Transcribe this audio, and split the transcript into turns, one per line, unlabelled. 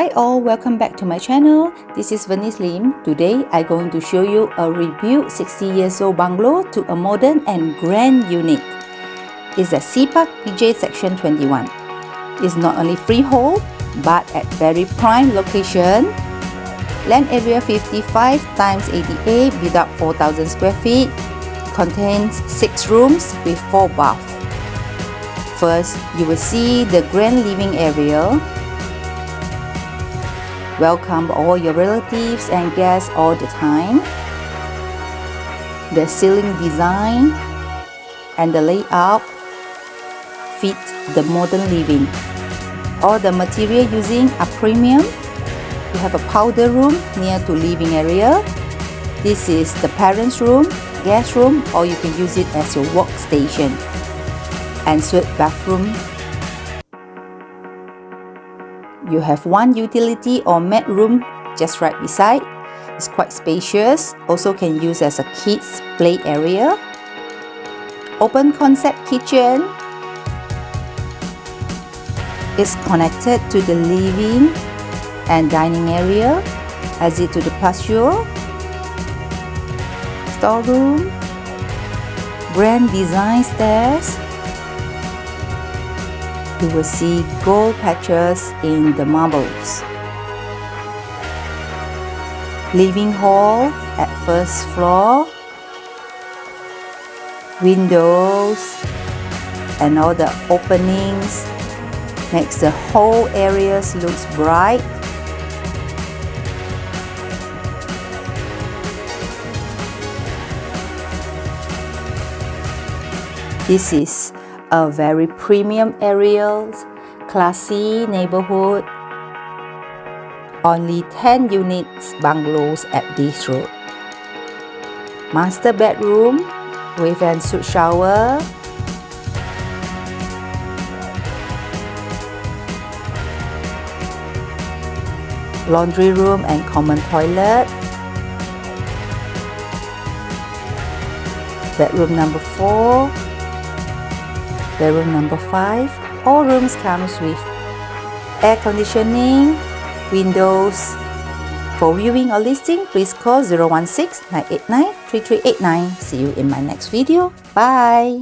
Hi all, welcome back to my channel. This is Vernice Lim. Today I'm going to show you a rebuilt 60 years old bungalow to a modern and grand unit. It's at Seapark Jaya section 21. It's not only freehold but at very prime location. Land area 55 times 88 without 4,000 square feet. Contains 6 rooms with 4 baths. First, you will see the grand living area. Welcome all your relatives and guests all the time. The ceiling design and the layout fit the modern living. All the material using are premium. You have a powder room near to living area. This is the parents' room, guest room, or you can use it as your workstation. And suite bathroom. You have one utility or mat room just right beside. It's quite spacious. Also can use as a kids play area. Open concept kitchen. It's connected to the living and dining area. Exit to the patio. Storeroom. Grand design stairs. You will see gold patches in the marbles. Living hall at first floor. Windows and all the openings makes the whole areas looks bright. This is a very premium area, classy neighborhood. Only 10 units bungalows at this road. Master bedroom with ensuite shower. Laundry room and common toilet. Bedroom number 4. Bedroom number 5. All rooms comes with air conditioning, windows. For viewing or listing, please call 016-989-3389. See you in my next video. Bye!